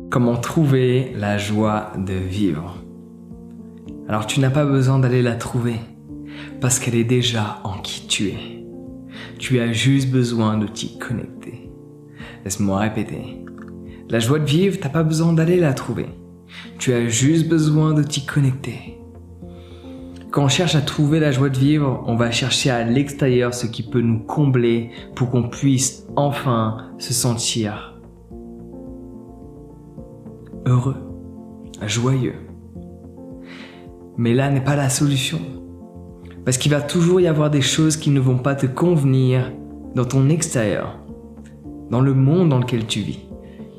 Comment trouver la joie de vivre? Alors tu n'as pas besoin d'aller la trouver, parce qu'elle est déjà en qui tu es. Tu as juste besoin de t'y connecter. Laisse-moi répéter. La joie de vivre, t'as pas besoin d'aller la trouver. Tu as juste besoin de t'y connecter. Quand on cherche à trouver la joie de vivre, on va chercher à l'extérieur ce qui peut nous combler pour qu'on puisse enfin se sentir heureux, joyeux. Mais là n'est pas la solution. Parce qu'il va toujours y avoir des choses qui ne vont pas te convenir dans ton extérieur, dans le monde dans lequel tu vis.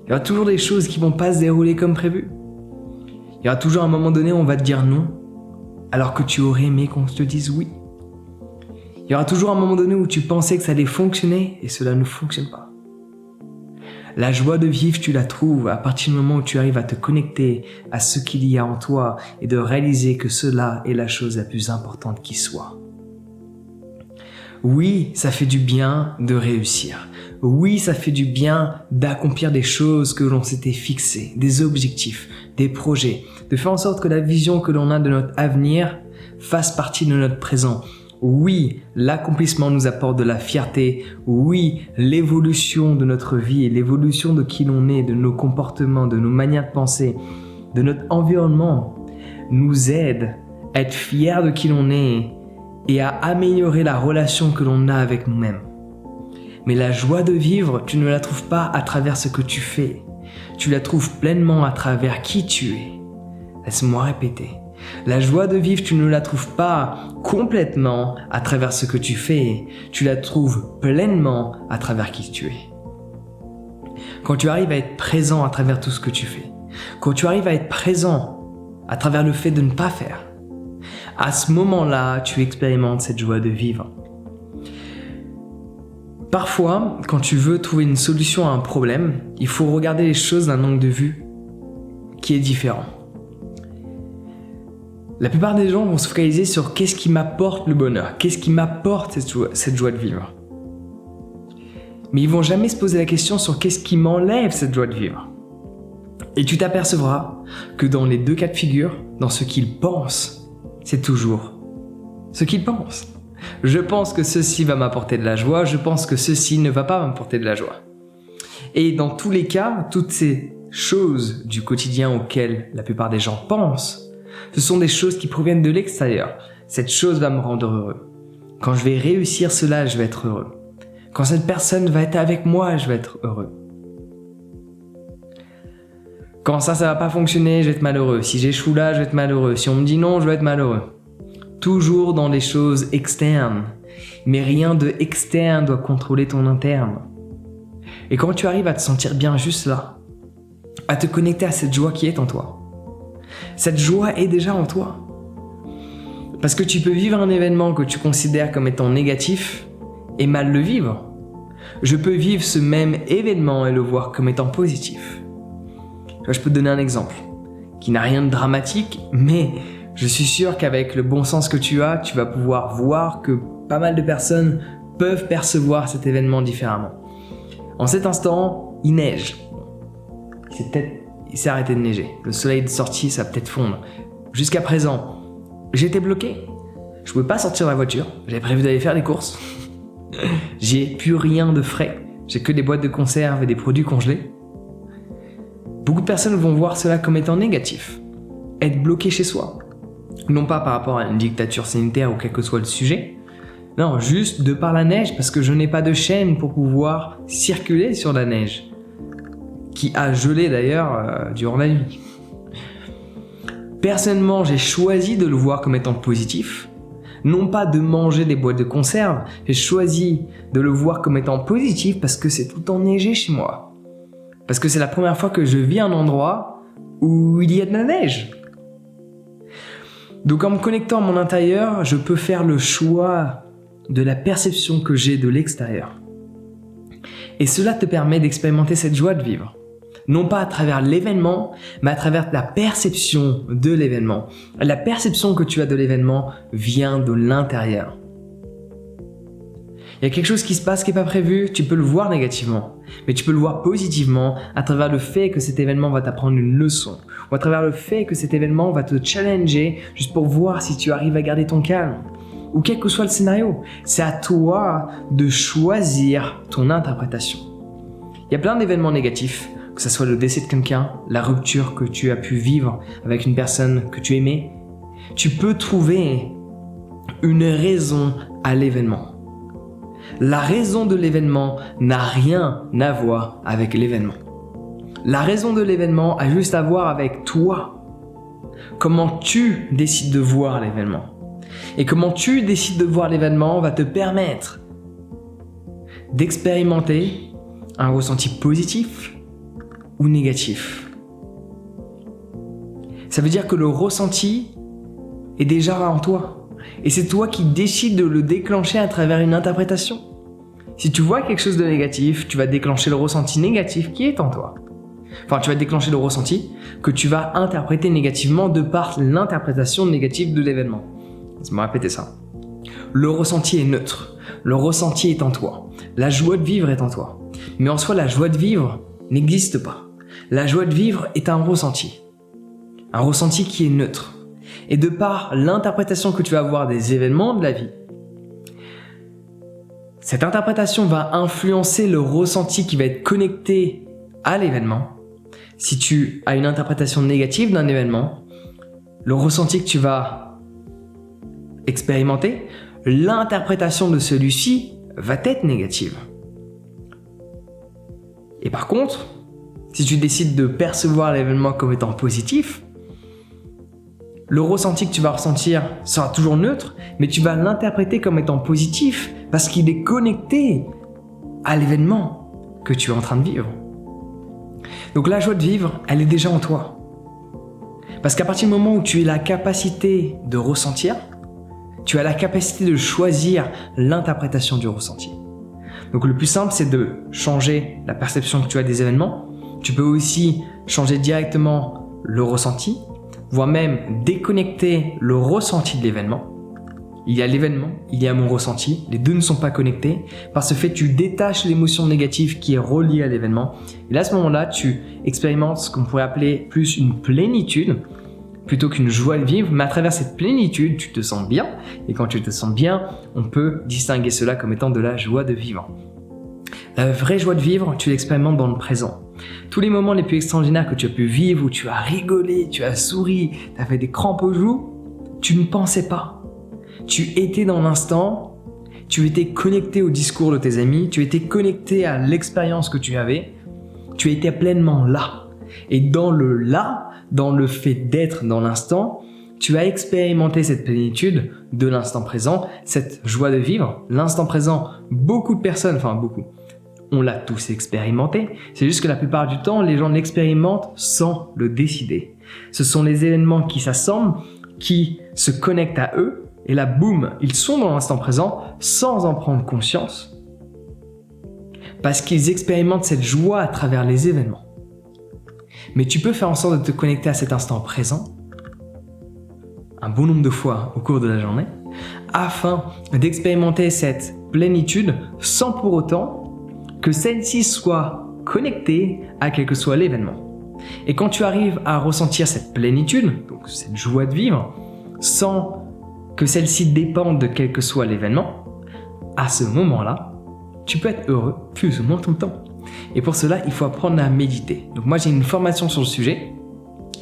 Il y aura toujours des choses qui vont pas se dérouler comme prévu. Il y aura toujours un moment donné où on va te dire non, alors que tu aurais aimé qu'on te dise oui. Il y aura toujours un moment donné où tu pensais que ça allait fonctionner et cela ne fonctionne pas. La joie de vivre, tu la trouves à partir du moment où tu arrives à te connecter à ce qu'il y a en toi et de réaliser que cela est la chose la plus importante qui soit. Oui, ça fait du bien de réussir. Oui, ça fait du bien d'accomplir des choses que l'on s'était fixées, des objectifs, des projets, de faire en sorte que la vision que l'on a de notre avenir fasse partie de notre présent. Oui, l'accomplissement nous apporte de la fierté. Oui, l'évolution de notre vie et l'évolution de qui l'on est, de nos comportements, de nos manières de penser, de notre environnement nous aide à être fiers de qui l'on est et à améliorer la relation que l'on a avec nous-mêmes. Mais la joie de vivre, tu ne la trouves pas à travers ce que tu fais. Tu la trouves pleinement à travers qui tu es. Laisse-moi répéter. La joie de vivre, tu ne la trouves pas complètement à travers ce que tu fais. Tu la trouves pleinement à travers qui tu es. Quand tu arrives à être présent à travers tout ce que tu fais, quand tu arrives à être présent à travers le fait de ne pas faire, à ce moment-là, tu expérimentes cette joie de vivre. Parfois, quand tu veux trouver une solution à un problème, il faut regarder les choses d'un angle de vue qui est différent. La plupart des gens vont se focaliser sur qu'est-ce qui m'apporte le bonheur, qu'est-ce qui m'apporte cette joie de vivre. Mais ils vont jamais se poser la question sur qu'est-ce qui m'enlève cette joie de vivre. Et tu t'apercevras que dans les deux cas de figure, dans ce qu'ils pensent, c'est toujours ce qu'ils pensent. Je pense que ceci va m'apporter de la joie, je pense que ceci ne va pas m'apporter de la joie. Et dans tous les cas, toutes ces choses du quotidien auxquelles la plupart des gens pensent, ce sont des choses qui proviennent de l'extérieur. Cette chose va me rendre heureux. Quand je vais réussir cela, je vais être heureux. Quand cette personne va être avec moi, je vais être heureux. Quand ça va pas fonctionner, je vais être malheureux. Si j'échoue là, je vais être malheureux. Si on me dit non, je vais être malheureux. Toujours dans les choses externes. Mais rien de externe doit contrôler ton interne. Et quand tu arrives à te sentir bien juste là, à te connecter à cette joie qui est en toi, cette joie est déjà en toi. Parce que tu peux vivre un événement que tu considères comme étant négatif et mal le vivre. Je peux vivre ce même événement et le voir comme étant positif. Je peux te donner un exemple qui n'a rien de dramatique, mais je suis sûr qu'avec le bon sens que tu as, tu vas pouvoir voir que pas mal de personnes peuvent percevoir cet événement différemment. En cet instant, il neige. Il s'est arrêté de neiger. Le soleil est sorti, ça va peut-être fondre. Jusqu'à présent, j'étais bloqué. Je pouvais pas sortir de la voiture. J'avais prévu d'aller faire des courses. J'ai plus rien de frais. J'ai que des boîtes de conserve et des produits congelés. Beaucoup de personnes vont voir cela comme étant négatif. Être bloqué chez soi. Non pas par rapport à une dictature sanitaire ou quel que soit le sujet. Non, juste de par la neige parce que je n'ai pas de chaîne pour pouvoir circuler sur la neige. Qui a gelé d'ailleurs durant la nuit. Personnellement, j'ai choisi de le voir comme étant positif. Non pas de manger des boîtes de conserve, j'ai choisi de le voir comme étant positif parce que c'est tout le temps neigé chez moi. Parce que c'est la première fois que je vis un endroit où il y a de la neige. Donc en me connectant à mon intérieur, je peux faire le choix de la perception que j'ai de l'extérieur. Et cela te permet d'expérimenter cette joie de vivre. Non pas à travers l'événement, mais à travers la perception de l'événement. La perception que tu as de l'événement vient de l'intérieur. Il Il y a quelque chose qui se passe qui n'est pas prévu, tu peux le voir négativement. Mais tu peux le voir positivement à travers le fait que cet événement va t'apprendre une leçon. Ou à travers le fait que cet événement va te challenger juste pour voir si tu arrives à garder ton calme. Ou quel que soit le scénario, c'est à toi de choisir ton interprétation. Il y a plein d'événements négatifs, que ce soit le décès de quelqu'un, la rupture que tu as pu vivre avec une personne que tu aimais. Tu peux trouver une raison à l'événement. La raison de l'événement n'a rien à voir avec l'événement. La raison de l'événement a juste à voir avec toi. Comment tu décides de voir l'événement. Et comment tu décides de voir l'événement va te permettre d'expérimenter un ressenti positif ou négatif. Ça veut dire que le ressenti est déjà en toi. Et c'est toi qui décides de le déclencher à travers une interprétation. Si tu vois quelque chose de négatif, tu vas déclencher le ressenti négatif qui est en toi. Enfin, tu vas déclencher le ressenti que tu vas interpréter négativement de par l'interprétation négative de l'événement. Laisse-moi répéter ça. Le ressenti est neutre. Le ressenti est en toi. La joie de vivre est en toi. Mais en soi, la joie de vivre n'existe pas. La joie de vivre est un ressenti. Un ressenti qui est neutre. Et de par l'interprétation que tu vas avoir des événements de la vie, cette interprétation va influencer le ressenti qui va être connecté à l'événement. Si tu as une interprétation négative d'un événement, le ressenti que tu vas expérimenter, l'interprétation de celui-ci va être négative. Et par contre, si tu décides de percevoir l'événement comme étant positif, le ressenti que tu vas ressentir sera toujours neutre, mais tu vas l'interpréter comme étant positif parce qu'il est connecté à l'événement que tu es en train de vivre. Donc la joie de vivre, elle est déjà en toi. Parce qu'à partir du moment où tu as la capacité de ressentir, tu as la capacité de choisir l'interprétation du ressenti. Donc le plus simple, c'est de changer la perception que tu as des événements. Tu peux aussi changer directement le ressenti, voire même déconnecter le ressenti de l'événement. Il y a l'événement, il y a mon ressenti, les deux ne sont pas connectés. Par ce fait, tu détaches l'émotion négative qui est reliée à l'événement. Et là, à ce moment-là, tu expérimentes ce qu'on pourrait appeler plus une plénitude, plutôt qu'une joie de vivre. Mais à travers cette plénitude, tu te sens bien. Et quand tu te sens bien, on peut distinguer cela comme étant de la joie de vivre. La vraie joie de vivre, tu l'expérimentes dans le présent. Tous les moments les plus extraordinaires que tu as pu vivre, où tu as rigolé, tu as souri, tu as fait des crampes aux joues, tu ne pensais pas. Tu étais dans l'instant, tu étais connecté au discours de tes amis, tu étais connecté à l'expérience que tu avais, tu étais pleinement là. Et dans le là, dans le fait d'être dans l'instant, tu as expérimenté cette plénitude de l'instant présent, cette joie de vivre. L'instant présent, beaucoup de personnes, enfin beaucoup, on l'a tous expérimenté. C'est juste que la plupart du temps, les gens l'expérimentent sans le décider. Ce sont les événements qui s'assemblent, qui se connectent à eux, et là, boum, ils sont dans l'instant présent sans en prendre conscience, parce qu'ils expérimentent cette joie à travers les événements. Mais tu peux faire en sorte de te connecter à cet instant présent un bon nombre de fois au cours de la journée, afin d'expérimenter cette plénitude sans pour autant que celle-ci soit connectée à quel que soit l'événement. Et quand tu arrives à ressentir cette plénitude, donc cette joie de vivre, sans que celle-ci dépende de quel que soit l'événement, à ce moment-là, tu peux être heureux plus ou moins tout le temps. Et pour cela, il faut apprendre à méditer. Donc moi, j'ai une formation sur le sujet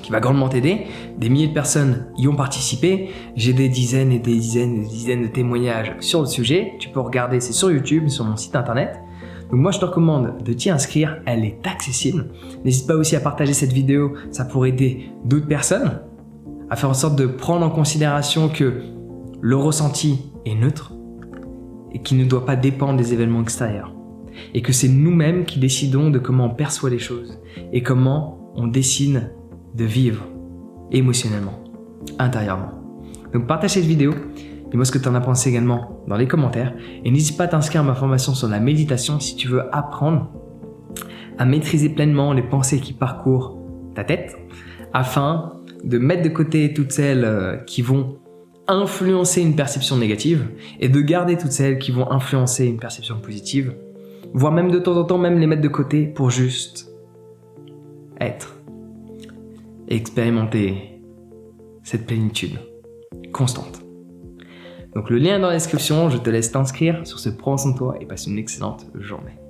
qui va grandement t'aider. Des milliers de personnes y ont participé. J'ai des dizaines et des dizaines et des dizaines de témoignages sur le sujet. Tu peux regarder, c'est sur YouTube, sur mon site internet. Donc moi, je te recommande de t'y inscrire. Elle est accessible. N'hésite pas aussi à partager cette vidéo. Ça pourrait aider d'autres personnes à faire en sorte de prendre en considération que le ressenti est neutre et qui ne doit pas dépendre des événements extérieurs. Et que c'est nous-mêmes qui décidons de comment on perçoit les choses et comment on décide de vivre émotionnellement, intérieurement. Donc partage cette vidéo, dis-moi ce que tu en as pensé également dans les commentaires et n'hésite pas à t'inscrire à ma formation sur la méditation si tu veux apprendre à maîtriser pleinement les pensées qui parcourent ta tête afin de mettre de côté toutes celles qui vont influencer une perception négative et de garder toutes celles qui vont influencer une perception positive, voire même de temps en temps même les mettre de côté pour juste être et expérimenter cette plénitude constante. Donc le lien est dans la description, je te laisse t'inscrire sur ce Prends soin de toi et passe une excellente journée.